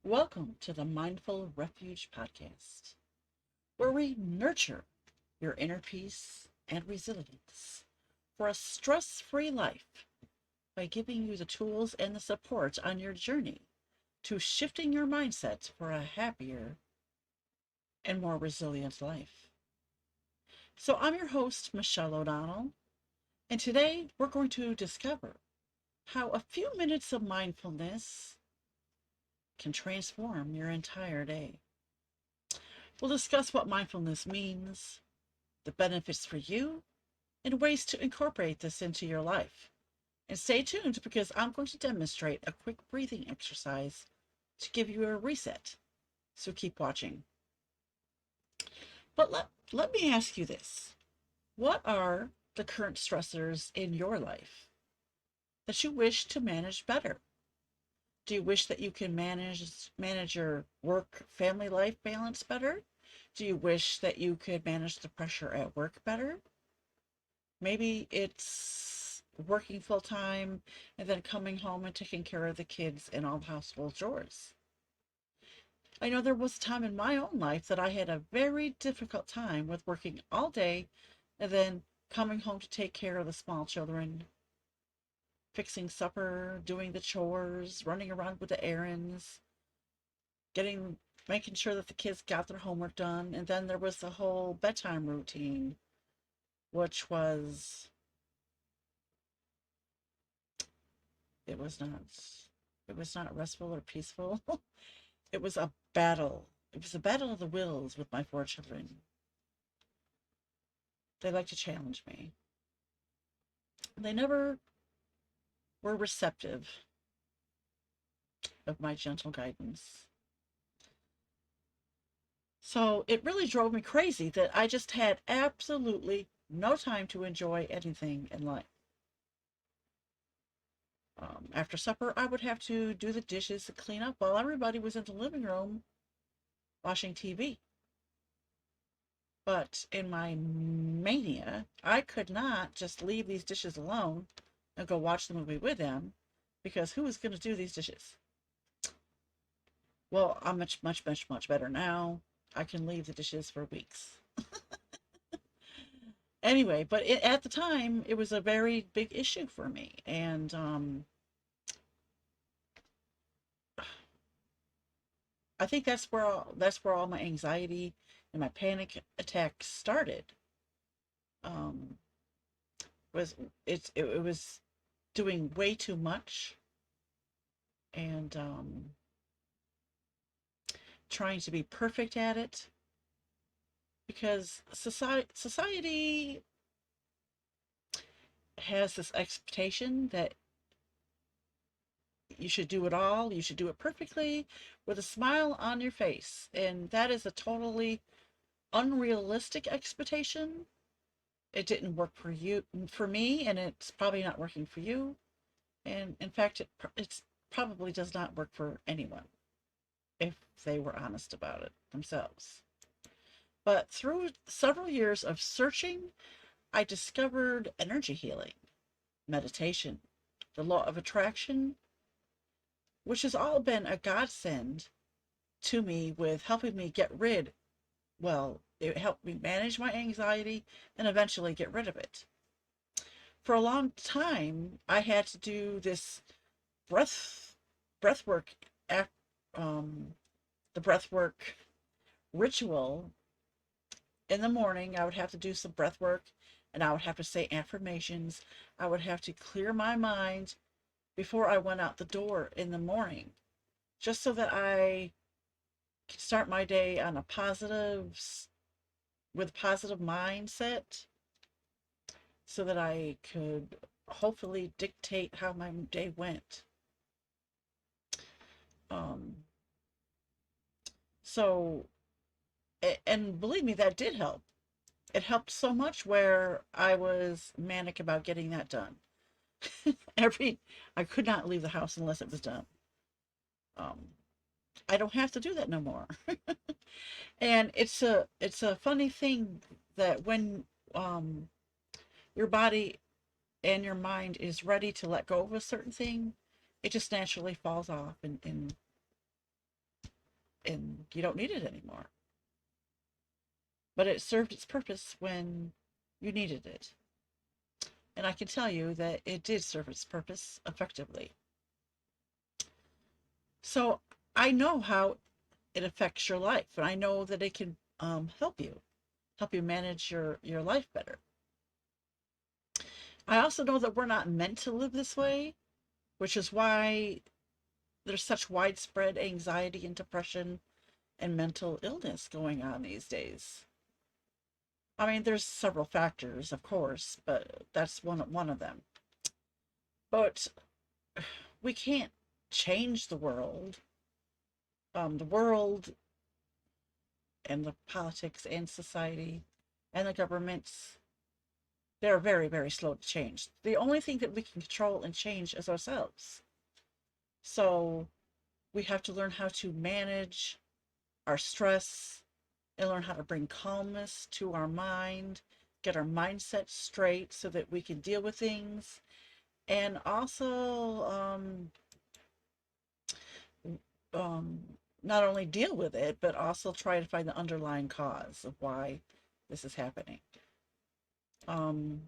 Welcome to the Mindful Refuge podcast, where we nurture your inner peace and resilience for a stress free life by giving you the tools and the support on your journey to shifting your mindset for a happier and more resilient life. So, I'm your host, Michelle O'Donnell, and today we're going to discover how a few minutes of mindfulness can transform your entire day. We'll discuss what mindfulness means, the benefits for you, and ways to incorporate this into your life. And stay tuned because I'm going to demonstrate a quick breathing exercise to give you a reset. So keep watching. But let me ask you this. What are the current stressors in your life that you wish to manage better? Do you wish that you can manage your work family life balance better? Do you wish that you could manage the pressure at work better? Maybe it's working full time and then coming home and taking care of the kids and all the household chores. I know there was a time in my own life that I had a very difficult time with working all day and then coming home to take care of the small children, fixing supper, doing the chores, running around with the errands, getting making sure that the kids got their homework done. And then there was the whole bedtime routine, which was it was not it was not restful or peaceful. It was a battle. It was a battle of the wills with my four children. They like to challenge me. They never were receptive of my gentle guidance. So it really drove me crazy that I just had absolutely no time to enjoy anything in life. After supper, I would have to do the dishes and clean up while everybody was in the living room watching TV. But in my mania, I could not just leave these dishes alone and go watch the movie with them because who was going to do these dishes? Well, I'm much better now. I can leave the dishes for weeks. Anyway, but at the time, it was a very big issue for me. And I think that's where all my anxiety and my panic attacks started. Um, was it was doing way too much and trying to be perfect at it because society has this expectation that you should do it all, you should do it perfectly with a smile on your face, and that is a totally unrealistic expectation. It didn't work for me, and it's probably not working for you. And in fact, it's probably does not work for anyone if they were honest about it themselves. But through several years of searching, I discovered energy healing, meditation, the law of attraction, which has all been a godsend to me with helping me get rid, well, it helped me manage my anxiety and eventually get rid of it. For a long time, I had to do this breath breath work act, the breath work ritual in the morning. I would have to do some breath work and I would have to say affirmations. I would have to clear my mind before I went out the door in the morning, just so that I could start my day on a with positive mindset, so that I could hopefully dictate how my day went. Um, so, and believe me, that did help. It helped so much where I was manic about getting that done. Every I could not leave the house unless it was done. Um, I don't have to do that no more. And it's a funny thing that when um, your body and your mind is ready to let go of a certain thing, it just naturally falls off, and and you don't need it anymore. But it served its purpose when you needed it. And I can tell you that it did serve its purpose effectively. So I know how it affects your life, and I know that it can help you manage your life better. I also know that we're not meant to live this way, which is why there's such widespread anxiety and depression and mental illness going on these days. I mean, there's several factors, of course, but that's one of them. But we can't change the world. The world and the politics and society and the governments, they're very, very slow to change. The only thing that we can control and change is ourselves. So we have to learn how to manage our stress and learn how to bring calmness to our mind, get our mindset straight so that we can deal with things, and also um, not only deal with it, but also try to find the underlying cause of why this is happening. Um,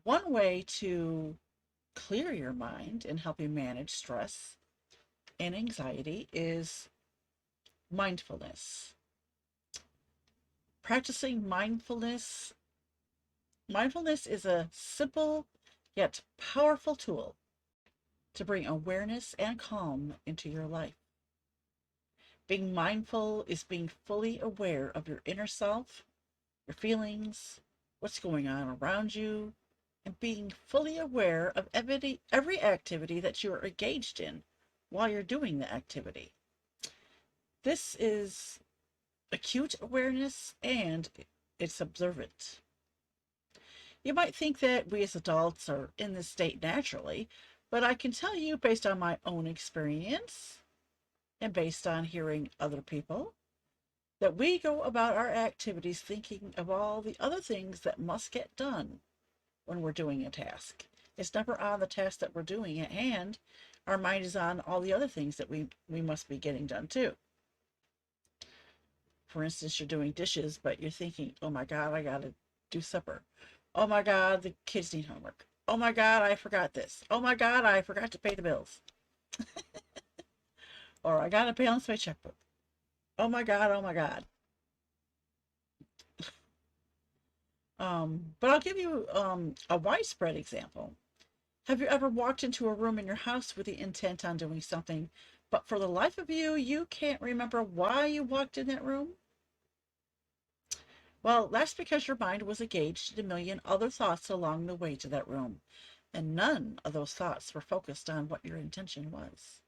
One way to clear your mind and help you manage stress and anxiety is mindfulness. Practicing mindfulness is a simple yet powerful tool to bring awareness and calm into your life. Being mindful is being fully aware of your inner self, your feelings, what's going on around you, and being fully aware of every activity that you are engaged in while you're doing the activity. This is acute awareness and it's observant. You might think that we as adults are in this state naturally, but I can tell you based on my own experience and based on hearing other people that we go about our activities thinking of all the other things that must get done when we're doing a task. It's never on the task that we're doing at hand. Our mind is on all the other things that we must be getting done too. For instance, you're doing dishes, but you're thinking, oh my God, I gotta do supper. Oh my God, the kids need homework. Oh my God, I forgot this. Oh my God, I forgot to pay the bills. Or I gotta balance my checkbook. Oh my God, oh my God. But I'll give you a widespread example. Have you ever walked into a room in your house with the intent on doing something, but for the life of you, you can't remember why you walked in that room? Well, that's because your mind was engaged in a million other thoughts along the way to that room, and none of those thoughts were focused on what your intention was.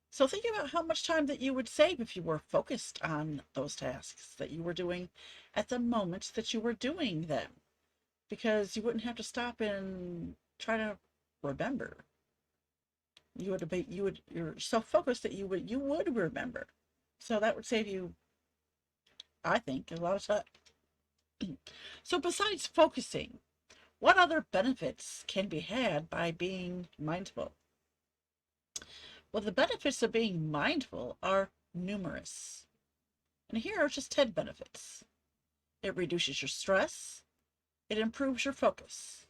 So think about how much time that you would save if you were focused on those tasks that you were doing at the moment that you were doing them, because you wouldn't have to stop and try to remember. You're so focused that you would remember. So that would save you, I think, a lot of time. So besides focusing, what other benefits can be had by being mindful? Well, the benefits of being mindful are numerous. And here are just 10 benefits. It reduces your stress. It improves your focus.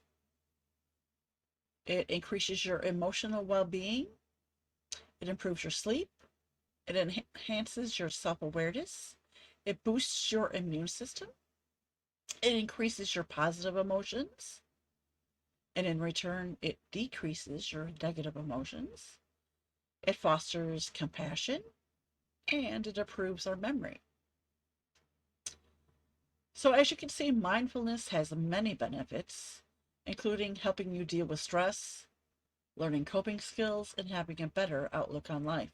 It increases your emotional well-being. It improves your sleep. It enhances your self-awareness. It boosts your immune system. It increases your positive emotions. And in return, it decreases your negative emotions. It fosters compassion. And it improves our memory. So as you can see, mindfulness has many benefits, including helping you deal with stress, learning coping skills, and having a better outlook on life.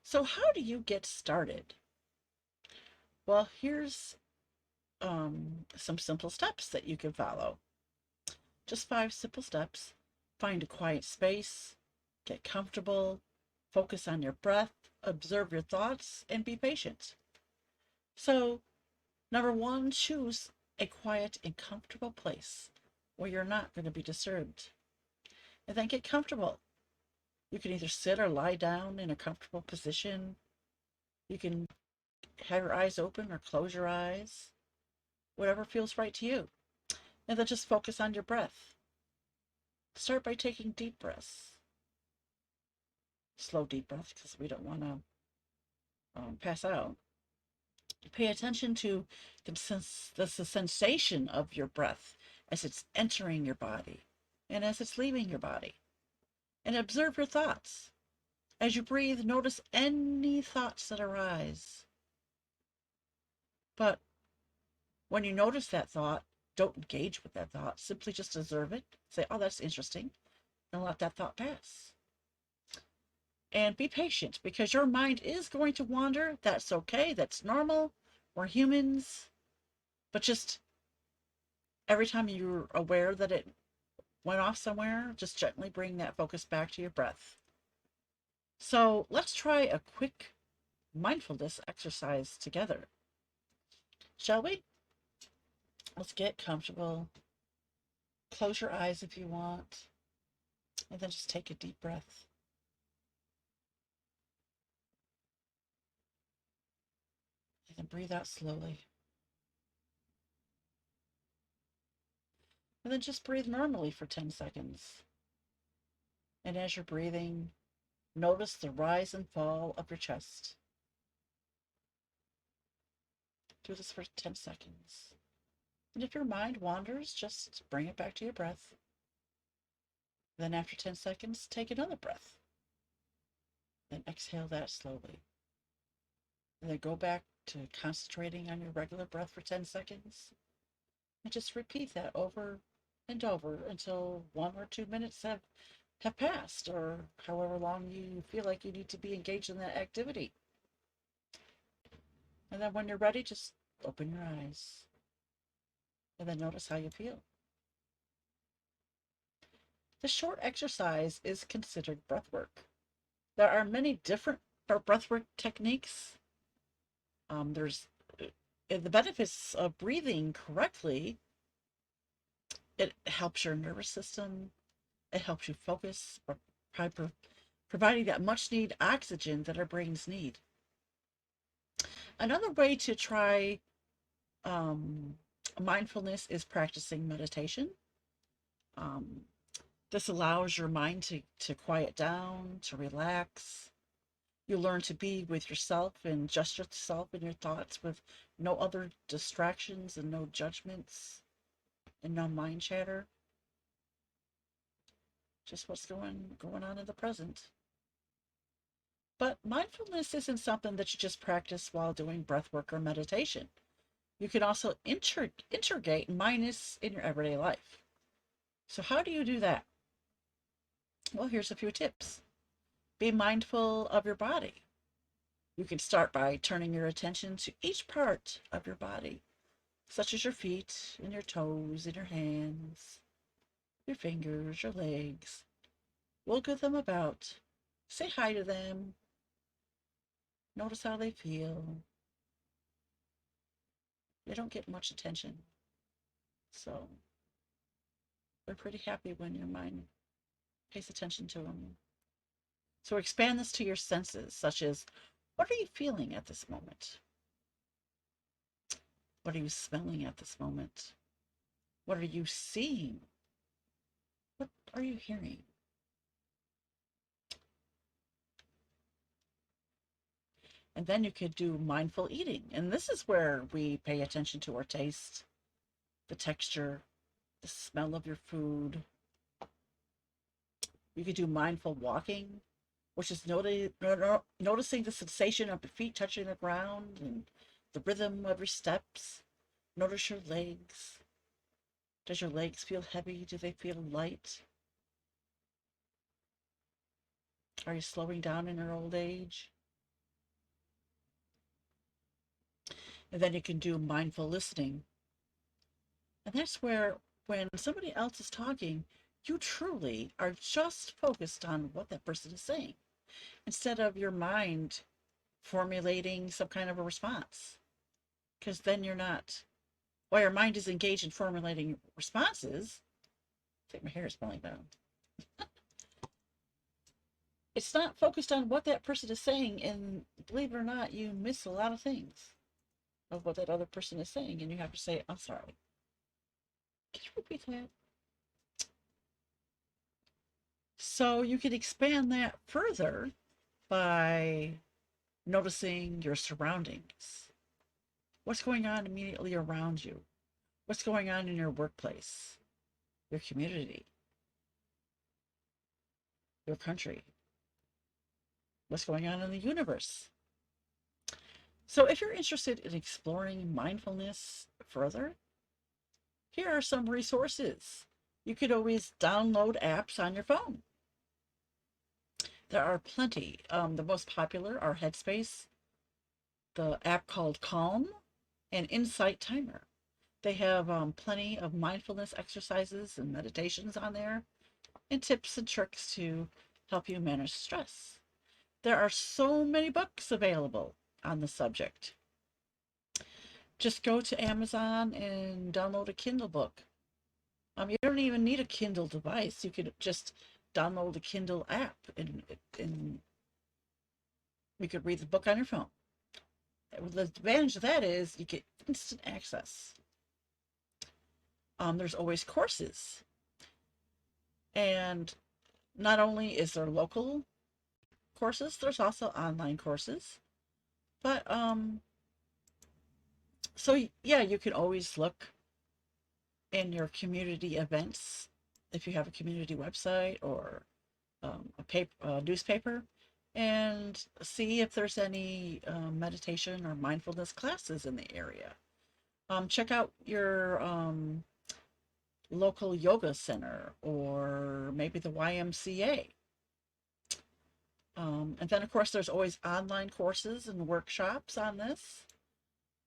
So how do you get started? Well, here's some simple steps that you can follow. Just 5 simple steps. Find a quiet space, get comfortable, focus on your breath, observe your thoughts, and be patient. So, number 1, choose a quiet and comfortable place where you're not going to be disturbed. And then get comfortable. You can either sit or lie down in a comfortable position. You can have your eyes open or close your eyes, whatever feels right to you. And then just focus on your breath. Start by taking deep breaths, slow deep breaths, because we don't want to pass out. Pay attention to the sensation of your breath as it's entering your body and as it's leaving your body. And observe your thoughts. As you breathe, notice any thoughts that arise. But when you notice that thought, don't engage with that thought. Simply just observe it. Say, oh, that's interesting. And let that thought pass. And be patient, because your mind is going to wander. That's okay. That's normal. We're humans. But just every time you're aware that it went off somewhere, just gently bring that focus back to your breath. So let's try a quick mindfulness exercise together. Shall we? Let's get comfortable. Close your eyes if you want. And then just take a deep breath. And then breathe out slowly. And then just breathe normally for 10 seconds. And as you're breathing, notice the rise and fall of your chest. Do this for 10 seconds. And if your mind wanders, just bring it back to your breath. Then after 10 seconds, take another breath. Then exhale that slowly. And then go back to concentrating on your regular breath for 10 seconds. And just repeat that over and over until 1 or 2 minutes have passed, or however long you feel like you need to be engaged in that activity. And then when you're ready, just open your eyes. And then notice how you feel. This short exercise is considered breath work. There are many different breathwork techniques. There's the benefits of breathing correctly. It helps your nervous system. It helps you focus by providing that much needed oxygen that our brains need. Another way to try mindfulness is practicing meditation. This allows your mind to quiet down, to relax. You learn to be with yourself and just yourself and your thoughts with no other distractions and no judgments and no mind chatter. Just what's going on in the present. But mindfulness isn't something that you just practice while doing breath work or meditation. You can also integrate mindfulness in your everyday life. So how do you do that? Well, here's a few tips. Be mindful of your body. You can start by turning your attention to each part of your body, such as your feet and your toes and your hands, your fingers, your legs. Wiggle them about. Say hi to them. Notice how they feel. They don't get much attention, so we're pretty happy when your mind pays attention to them. So expand this to your senses, such as, what are you feeling at this moment? What are you smelling at this moment? What are you seeing? What are you hearing? And then you could do mindful eating. And this is where we pay attention to our taste, the texture, the smell of your food. You could do mindful walking, which is noticing the sensation of your feet touching the ground and the rhythm of your steps. Notice your legs. Does your legs feel heavy? Do they feel light? Are you slowing down in your old age? And then you can do mindful listening. And that's where, when somebody else is talking, you truly are just focused on what that person is saying, instead of your mind formulating some kind of a response. Because then you're not, while your mind is engaged in formulating responses. I think my hair is falling down. It's not focused on what that person is saying, and believe it or not, you miss a lot of things of what that other person is saying, and you have to say, I'm sorry. Can you repeat that? So you can expand that further by noticing your surroundings. What's going on immediately around you? What's going on in your workplace, your community, your country? What's going on in the universe? So if you're interested in exploring mindfulness further, here are some resources. You could always download apps on your phone. There are plenty. The most popular are Headspace, the app called Calm, and Insight Timer. They have plenty of mindfulness exercises and meditations on there, and tips and tricks to help you manage stress. There are so many books available on the subject. Just go to Amazon and download a Kindle book. You don't even need a Kindle device. You could just download the Kindle app and you could read the book on your phone. The advantage of that is you get instant access. There's always courses. And not only is there local courses, there's also online courses. But so yeah, you can always look in your community events if you have a community website or a newspaper, and see if there's any meditation or mindfulness classes in the area. Check out your local yoga center or maybe the YMCA. And then, of course, there's always online courses and workshops on this.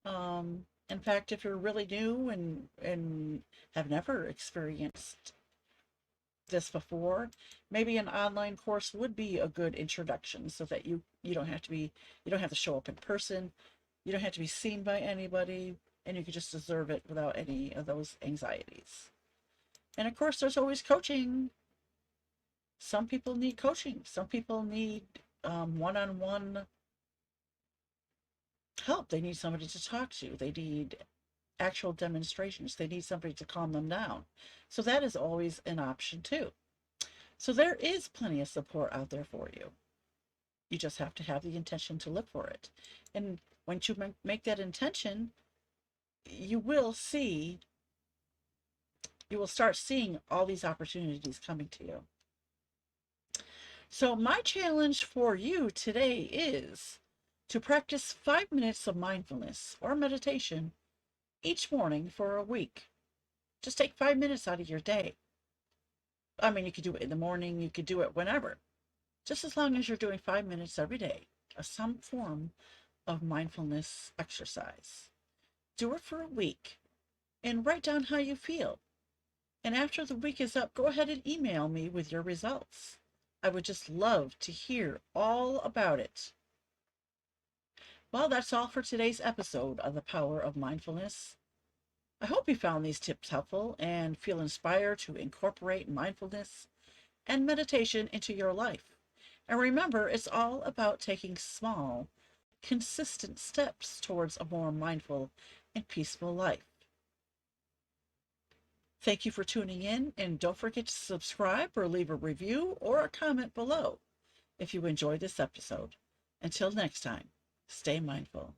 In fact, if you're really new and have never experienced this before, maybe an online course would be a good introduction so that you don't have to show up in person, you don't have to be seen by anybody, and you can just observe it without any of those anxieties. And of course, there's always coaching. Some people need coaching. Some people need one-on-one help. They need somebody to talk to. They need actual demonstrations. They need somebody to calm them down. So that is always an option too. So there is plenty of support out there for you. You just have to have the intention to look for it. And once you make that intention, you will start seeing all these opportunities coming to you. So my challenge for you today is to practice 5 minutes of mindfulness or meditation each morning for a week. Just take 5 minutes out of your day. I mean, you could do it in the morning, you could do it whenever. Just as long as you're doing 5 minutes every day of some form of mindfulness exercise. Do it for a week and write down how you feel. And after the week is up, go ahead and email me with your results. I would just love to hear all about it. Well, that's all for today's episode of The Power of Mindfulness. I hope you found these tips helpful and feel inspired to incorporate mindfulness and meditation into your life. And remember, it's all about taking small, consistent steps towards a more mindful and peaceful life. Thank you for tuning in, and don't forget to subscribe or leave a review or a comment below if you enjoyed this episode. Until next time, stay mindful.